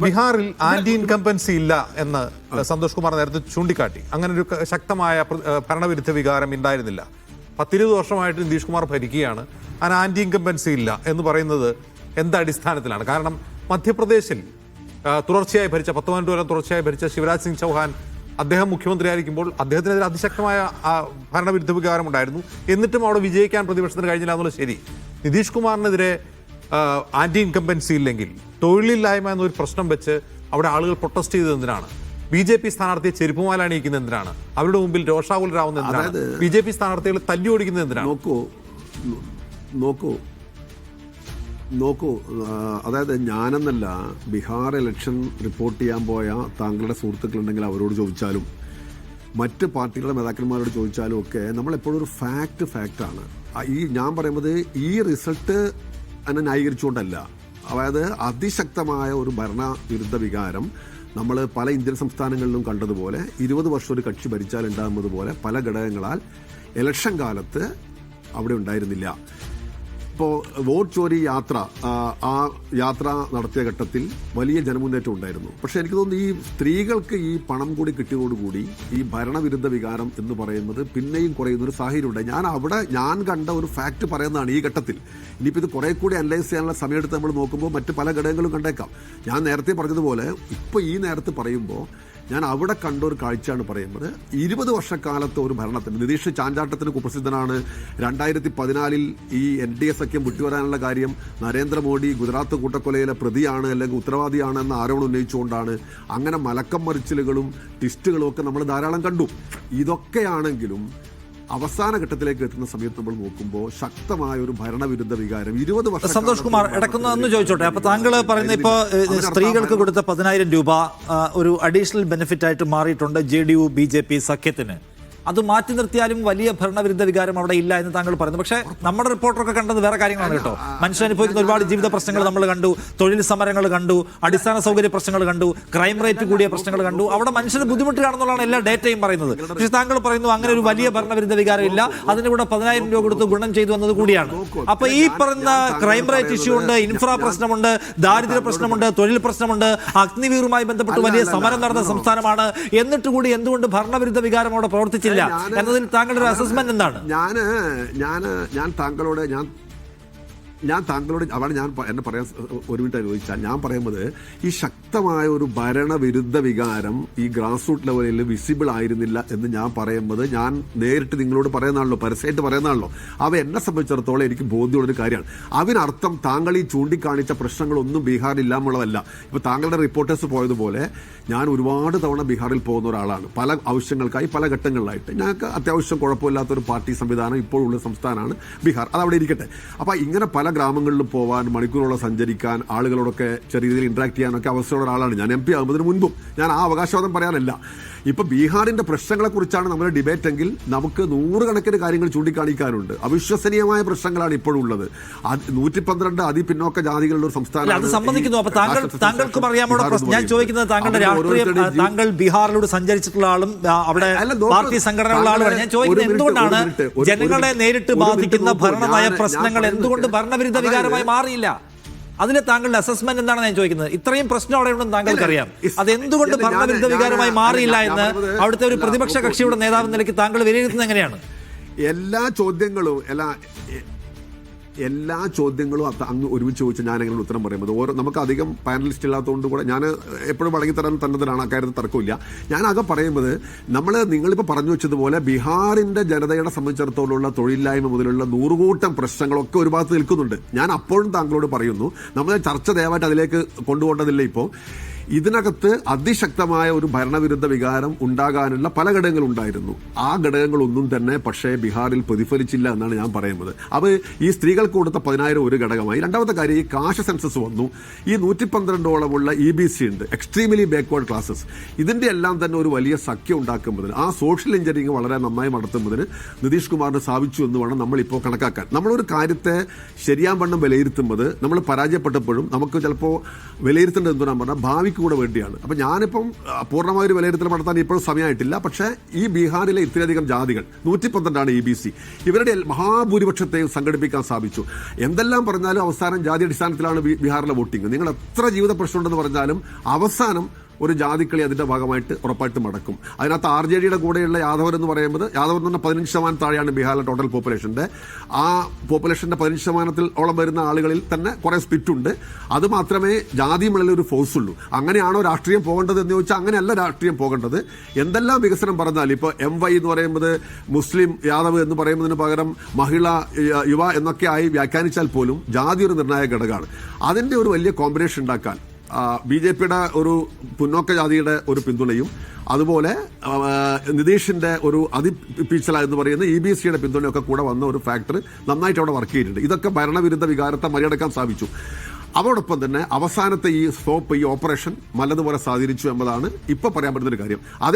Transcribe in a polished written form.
ബീഹാറിൽ anti incumbency ഇല്ല എന്ന് സന്തോഷ് കുമാർ നേരത്തെ ചൂണ്ടിക്കാട്ടി. അങ്ങനെ ഒരു ശക്തമായ ഭരണവിരുദ്ധ വികാരം ഉണ്ടായിരുന്നില്ല. 10-20 വർഷമായിട്ട് നിതീഷ് കുമാർ ഭരിക്കുകയാണ്. അതിന് ആന്റി ഇൻകംബൻസി ഇല്ല എന്ന് പറയുന്നത് എന്ത് അടിസ്ഥാനത്തിലാണ്? കാരണം മധ്യപ്രദേശിൽ തുടർച്ചയായി ഭരിച്ച 10-12 കൊല്ലം തുടർച്ചയായി ഭരിച്ച ശിവരാജ് സിംഗ് ചൗഹാൻ അദ്ദേഹം മുഖ്യമന്ത്രിയായിരിക്കുമ്പോൾ അദ്ദേഹത്തിനെതിരെ അതിശക്തമായ ഭരണവിരുദ്ധ വികാരം ഉണ്ടായിരുന്നു. എന്നിട്ടും അവിടെ വിജയിക്കാൻ പ്രതിപക്ഷത്തിന് കഴിഞ്ഞില്ല എന്നുള്ളത് ശരി. നിതീഷ് കുമാറിനെതിരെ ആന്റി ഇൻകംബൻസി ഇല്ലെങ്കിൽ തൊഴിലില്ലായ്മ എന്നൊരു പ്രശ്നം വെച്ച് അവിടെ ആളുകൾ പ്രൊട്ടസ്റ്റ് ചെയ്തത് എന്തിനാണ്? BJP സ്ഥാനാർത്ഥിയെ ചെരുപ്പുമാല അണിയിക്കുന്നത് എന്തിനാണ്? അവരുടെ മുമ്പിൽ രോഷാകുലരാവുന്നത് എന്തിനാണ്? BJP സ്ഥാനാർത്ഥികളെ തല്ലി ഓടിക്കുന്നത് എന്തിനാണ്? നോക്കൂ, അതായത് ഞാനെന്നല്ല, ബീഹാർ ഇലക്ഷൻ റിപ്പോർട്ട് ചെയ്യാൻ പോയ താങ്കളുടെ സുഹൃത്തുക്കളുണ്ടെങ്കിൽ അവരോട് ചോദിച്ചാലും മറ്റ് പാർട്ടികളുടെ നേതാക്കന്മാരോട് ചോദിച്ചാലും ഒക്കെ നമ്മളെപ്പോഴും ഒരു ഫാക്റ്റാണ്. ഈ ഞാൻ പറയുന്നത് ഈ റിസൾട്ട് എന്നെ ന്യായീകരിച്ചുകൊണ്ടല്ല. അതായത് അതിശക്തമായ ഒരു ഭരണവിരുദ്ധ വികാരം നമ്മൾ പല ഇന്ത്യൻ സംസ്ഥാനങ്ങളിലും കണ്ടതുപോലെ 20 വർഷം ഒരു കക്ഷി ഭരിച്ചാൽ ഉണ്ടാകുന്നത് പോലെ പല ഘടകങ്ങളാൽ ഇലക്ഷൻ കാലത്ത് അവിടെ ഉണ്ടായിരുന്നില്ല. ഇപ്പോൾ വോട്ട് ചോരി യാത്ര, ആ യാത്ര നടത്തിയ ഘട്ടത്തിൽ വലിയ ജനമുന്നേറ്റം ഉണ്ടായിരുന്നു. പക്ഷെ എനിക്ക് തോന്നുന്നു ഈ സ്ത്രീകൾക്ക് ഈ പണം കൂടി കിട്ടിയതോടുകൂടി ഈ ഭരണവിരുദ്ധ വികാരം എന്ന് പറയുന്നത് പിന്നെയും കുറയുന്ന ഒരു സാഹചര്യം ഉണ്ടായി. ഞാൻ കണ്ട ഒരു ഫാക്ട് പറയുന്നതാണ് ഈ ഘട്ടത്തിൽ. ഇനിയിപ്പോൾ ഇത് കുറെ കൂടി അനലൈസ് ചെയ്യാനുള്ള സമയമെടുത്ത് നമ്മൾ നോക്കുമ്പോൾ മറ്റ് പല ഘടകങ്ങളും കണ്ടേക്കാം. ഞാൻ നേരത്തെ പറഞ്ഞതുപോലെ ഇപ്പോൾ ഈ നേരത്ത് പറയുമ്പോൾ ഞാൻ അവിടെ കണ്ട ഒരു കാഴ്ചയാണ് പറയുന്നത്. 20 വർഷക്കാലത്തെ ഒരു ഭരണത്തിന് നിതീഷ് ചാഞ്ചാട്ടത്തിന് കുപ്രസിദ്ധനാണ്. 2014 ഈ NDA സഖ്യം വിട്ടുവരാനുള്ള കാര്യം നരേന്ദ്രമോദി ഗുജറാത്ത് കൂട്ടക്കൊലയിലെ പ്രതിയാണ് അല്ലെങ്കിൽ ഉത്തരവാദിയാണ് എന്ന ആരോപണം ഉന്നയിച്ചുകൊണ്ടാണ്. അങ്ങനെ മലക്കം മറിച്ചിലുകളും ട്വിസ്റ്റുകളും ഒക്കെ നമ്മൾ ധാരാളം കണ്ടു. ഇതൊക്കെയാണെങ്കിലും അവസാന ഘട്ടത്തിലേക്ക് എത്തുന്ന സമയത്ത് നമ്മൾ നോക്കുമ്പോൾ ശക്തമായ ഒരു ഭരണവിരുദ്ധ വികാരം 20 വർഷം. സന്തോഷ് കുമാർ ഇടയ്ക്കൊന്ന് ചോദിച്ചോട്ടെ. അപ്പൊ താങ്കൾ പറയുന്ന ഇപ്പോൾ സ്ത്രീകൾക്ക് കൊടുത്ത 10,000 രൂപ ഒരു അഡീഷണൽ ബെനിഫിറ്റ് ആയിട്ട് മാറിയിട്ടുണ്ട് JDU BJP സഖ്യത്തിന്. അത് മാറ്റി നിർത്തിയാലും വലിയ ഭരണവിരുദ്ധ വികാരം അവിടെ ഇല്ല എന്ന് താങ്കൾ പറയുന്നു. പക്ഷേ നമ്മുടെ റിപ്പോർട്ടറൊക്കെ കണ്ടത് വേറെ കാര്യങ്ങളാണ് കേട്ടോ. മനുഷ്യൻ അനുഭവിക്കുന്ന ഒരുപാട് ജീവിത പ്രശ്നങ്ങൾ നമ്മൾ കണ്ടു, തൊഴിൽ സമരങ്ങൾ കണ്ടു, അടിസ്ഥാന സൗകര്യ പ്രശ്നങ്ങൾ കണ്ടു, ക്രൈം റേറ്റ് കൂടിയ പ്രശ്നങ്ങൾ കണ്ടു. അവിടെ മനുഷ്യന് ബുദ്ധിമുട്ട് കാണുന്നതാണ് എല്ലാ ഡേറ്റയും പറയുന്നത്. പക്ഷേ താങ്കൾ പറയുന്നു അങ്ങനെ ഒരു വലിയ ഭരണവിരുദ്ധ വികാരം ഇല്ല, അതിന്റെ കൂടെ 10,000 രൂപ കൊടുത്ത് ഗുണം ചെയ്തു വന്നത് കൂടിയാണ്. അപ്പൊ ഈ പറഞ്ഞ ക്രൈം റേറ്റ് ഇഷ്യൂ ഉണ്ട്, ഇൻഫ്രാ പ്രശ്നമുണ്ട്, ദാരിദ്ര്യ പ്രശ്നമുണ്ട്, തൊഴിൽ പ്രശ്നമുണ്ട്, അഗ്നിവീറുമായി ബന്ധപ്പെട്ട് വലിയ സമരം നടന്ന സംസ്ഥാനമാണ്. എന്നിട്ട് കൂടി എന്തുകൊണ്ട് ഭരണവിരുദ്ധ വികാരം അവിടെ പ്രവർത്തിച്ചില്ല എന്നതിൽ താങ്കളുടെ അസസ്മെന്റ് എന്താണ്? ഞാൻ താങ്കളോട് അവിടെ എന്നെ പറയാൻ ഒരു മിനിറ്റ് അനുവദിച്ചാൽ ഞാൻ പറയുന്നത് ഈ ശക്തമായ ഒരു ഭരണവിരുദ്ധ വികാരം ഈ ഗ്രാസ് റൂട്ട് ലെവലിൽ വിസിബിൾ ആയിരുന്നില്ല എന്ന് ഞാൻ പറയുന്നത് ഞാൻ നേരിട്ട് നിങ്ങളോട് പറയുന്നതാണല്ലോ, പരസ്യമായിട്ട് പറയുന്നതാണല്ലോ. അവ എന്നെ സംബന്ധിച്ചിടത്തോളം എനിക്ക് ബോധ്യമുള്ളൊരു കാര്യമാണ്. അതിനർത്ഥം താങ്കൾ ഈ ചൂണ്ടിക്കാണിച്ച പ്രശ്നങ്ങളൊന്നും ബീഹാറിൽ ഇല്ലാമുള്ളതല്ല. ഇപ്പൊ താങ്കളുടെ റിപ്പോർട്ടേഴ്സ് പോയതുപോലെ ഞാൻ ഒരുപാട് തവണ ബീഹാറിൽ പോകുന്ന ഒരാളാണ്, പല ആവശ്യങ്ങൾക്കായി പല ഘട്ടങ്ങളിലായിട്ട്. ഞങ്ങൾക്ക് അത്യാവശ്യം കുഴപ്പമില്ലാത്തൊരു പാർട്ടി സംവിധാനം ഇപ്പോഴുള്ള സംസ്ഥാനമാണ് ബീഹാർ. അതവിടെ ഇരിക്കട്ടെ. അപ്പൊ ഇങ്ങനെ പല ഗ്രാമങ്ങളിലും പോവാൻ, മണിക്കൂറോളം സഞ്ചരിക്കാൻ, ആളുകളോടൊക്കെ ചെറിയ രീതിയിൽ ഇന്ററാക്ട് ചെയ്യാനൊക്കെ അവസ്ഥയുള്ള ഒരാളാണ് ഞാൻ. MP ആകുന്നതിന് മുൻപും ഞാൻ ആ അവകാശവാദം പറയാനല്ല. ഇപ്പൊ ബീഹാറിന്റെ പ്രശ്നങ്ങളെ കുറിച്ചാണ് നമ്മുടെ ഡിബേറ്റ് എങ്കിൽ നമുക്ക് 100 കണക്കിന് കാര്യങ്ങൾ ചൂണ്ടിക്കാണിക്കാനുണ്ട്. അവിശ്വസനീയമായ പ്രശ്നങ്ങളാണ് ഇപ്പോഴുള്ളത്. 112 അതിപിന്നോക്ക ജാതികളുടെ ഒരു സംസ്ഥാനമാണ്. സമ്മതിക്കുന്നു. അപ്പൊ താങ്കൾക്കും അറിയാമോ ഞാൻ ചോദിക്കുന്നത്? താങ്കളുടെ രാഷ്ട്രീയ, താങ്കൾ ബീഹാറിലൂടെ സഞ്ചരിച്ചിട്ടുള്ള ആളും അവിടെ പാർട്ടി സംഘടനയുള്ള ആളുമാണ്. ഞാൻ ചോദിക്കുന്നത് എന്തുകൊണ്ടാണ് ജനങ്ങളെ നേരിട്ട് ബാധിക്കുന്ന ഭരണനയ പ്രശ്നങ്ങൾ എന്തുകൊണ്ട് ഭരണവിരുദ്ധ വികാരമായി മാറിയില്ല? അതിന് താങ്കളുടെ അസസ്മെന്റ് എന്താണെന്ന് ഞാൻ ചോദിക്കുന്നത്. ഇത്രയും പ്രശ്നം അവിടെ ഉണ്ടെന്ന് താങ്കൾക്കറിയാം, അത് എന്തുകൊണ്ട് ഭരണവിരുദ്ധ വികാരമായി മാറിയില്ല എന്ന് അവിടുത്തെ ഒരു പ്രതിപക്ഷ കക്ഷിയുടെ നേതാവ് നിലയ്ക്ക് താങ്കൾ വിലയിരുത്തുന്നത് എങ്ങനെയാണ്? എല്ലാ ചോദ്യങ്ങളും അങ്ങ് ഒരുമിച്ച് ചോദിച്ചാൽ ഞാൻ എങ്ങനെ ഉത്തരം പറയുന്നത്? നമുക്ക് അധികം പാനലിസ്റ്റ് ഇല്ലാത്തതുകൊണ്ട് കൂടെ ഞാൻ എപ്പോഴും വഴങ്ങിത്തരാൻ തന്നതിനാണ്, അക്കാര്യത്തിൽ തർക്കമില്ല. ഞാൻ ആകെ പറയുന്നത് നിങ്ങളിപ്പോൾ പറഞ്ഞു വെച്ചതുപോലെ ബീഹാറിന്റെ ജനതയുടെ സംബന്ധിച്ചിടത്തോളമുള്ള തൊഴിലില്ലായ്മ മുതലുള്ള 100 കൂട്ടം പ്രശ്നങ്ങളൊക്കെ ഒരു ഭാഗത്ത് നിൽക്കുന്നുണ്ട്. ഞാൻ അപ്പോഴും താങ്കളോട് പറയുന്നു, നമ്മൾ ചർച്ച ദയവായിട്ട് അതിലേക്ക് കൊണ്ടുപോകേണ്ടതില്ല. ഇപ്പോൾ ഇതിനകത്ത് അതിശക്തമായ ഒരു ഭരണവിരുദ്ധ വികാരം ഉണ്ടാകാനുള്ള പല ഘടകങ്ങളുണ്ടായിരുന്നു. ആ ഘടകങ്ങളൊന്നും തന്നെ പക്ഷേ ബീഹാറിൽ പ്രതിഫലിച്ചില്ല എന്നാണ് ഞാൻ പറയുന്നത്. അത് ഈ സ്ത്രീകൾക്ക് കൊടുത്ത 10,000 ഒരു ഘടകമായി. രണ്ടാമത്തെ കാര്യം, ഈ കാശ് സെൻസസ് വന്നു. ഈ 112ഓളമുള്ള EBC ഉണ്ട്, എക്സ്ട്രീംലി ബാക്ക്വേർഡ് ക്ലാസസ്. ഇതിന്റെ എല്ലാം തന്നെ ഒരു വലിയ സഖ്യം ഉണ്ടാക്കുന്നതിന്, ആ സോഷ്യൽ എഞ്ചിനീയറിംഗ് വളരെ നന്നായി നടത്തുന്നതിന് നിതീഷ് കുമാറിന് സാധിച്ചു എന്ന് വേണം നമ്മളിപ്പോൾ കണക്കാക്കാൻ. നമ്മളൊരു കാര്യത്തെ ശരിയാൻ വണ്ണം വിലയിരുത്തുന്നത് നമ്മൾ പരാജയപ്പെട്ടപ്പോഴും നമുക്ക് ചിലപ്പോൾ വിലയിരുത്തേണ്ടത് എന്തുകൊണ്ടാണ് പറഞ്ഞാൽ ഭാവി ജാതിക്ക് കൂടെ വേണ്ടിയാണ്. അപ്പം ഞാനിപ്പം പൂർണ്ണമായ ഒരു വിലയിരുത്തൽ നടത്താൻ ഇപ്പോഴും സമയമായിട്ടില്ല. പക്ഷേ ഈ ബീഹാറിലെ ഇത്രയധികം ജാതികൾ 112 EBC ഇവരുടെ മഹാഭൂരിപക്ഷത്തെയും സംഘടിപ്പിക്കാൻ സാധിച്ചു. എന്തെല്ലാം പറഞ്ഞാലും അവസാനം ജാതി അടിസ്ഥാനത്തിലാണ് ബീഹാറിലെ വോട്ടിംഗ്. നിങ്ങൾ എത്ര ജീവിത പ്രശ്നമുണ്ടെന്ന് പറഞ്ഞാലും അവസാനം ഒരു ജാതിക്കളി അതിന്റെ ഭാഗമായിട്ട് ഉറപ്പായിട്ട് മടക്കും. അതിനകത്ത് RJDയുടെ കൂടെയുള്ള യാദവർ എന്ന് പറയുന്നത്, യാദവർ എന്ന് പറഞ്ഞാൽ 15% താഴെയാണ് ബീഹാറിലെ ടോട്ടൽ പോപ്പുലേഷന്റെ. ആ പോപ്പുലേഷന്റെ 15%ഓളം വരുന്ന ആളുകളിൽ തന്നെ കുറെ സ്പ്ലിറ്റ് ഉണ്ട്. അത് മാത്രമേ ജാതിയുമുള്ള ഒരു ഫോഴ്സ് ഉള്ളൂ. അങ്ങനെയാണോ രാഷ്ട്രീയം പോകേണ്ടത് എന്ന് ചോദിച്ചാൽ അങ്ങനെയല്ല രാഷ്ട്രീയം പോകേണ്ടത്. എന്തെല്ലാം വികസനം പറഞ്ഞാൽ ഇപ്പോൾ MY എന്ന് പറയുന്നത് മുസ്ലിം യാദവ് എന്ന് പറയുന്നതിന് പകരം മഹിള യുവ എന്നൊക്കെ ആയി വ്യാഖ്യാനിച്ചാൽ പോലും ജാതി ഒരു നിർണായക ഘടകമാണ്. അതിന്റെ ഒരു വലിയ കോമ്പിനേഷൻ ഉണ്ടാക്കാൻ BJPയുടെ ഒരു പിന്നോക്ക ജാതിയുടെ ഒരു പിന്തുണയും അതുപോലെ നിതീഷിന്റെ ഒരു അതിപീച്ചല എന്ന് പറയുന്ന EBCയുടെ പിന്തുണയൊക്കെ കൂടെ വന്ന ഒരു ഫാക്ടർ നന്നായിട്ട് അവിടെ വർക്ക് ചെയ്തിട്ടുണ്ട്. ഇതൊക്കെ ഭരണവിരുദ്ധ വികാരത്തെ മറികടക്കാൻ സാധിച്ചു. അതോടൊപ്പം തന്നെ അവസാനത്തെ ഈ ഓപ്പറേഷൻ നല്ലതുപോലെ സ്വാധീനിച്ചു എന്നതാണ് ഇപ്പോൾ പറയാൻ പറ്റുന്നൊരു കാര്യം. അതേ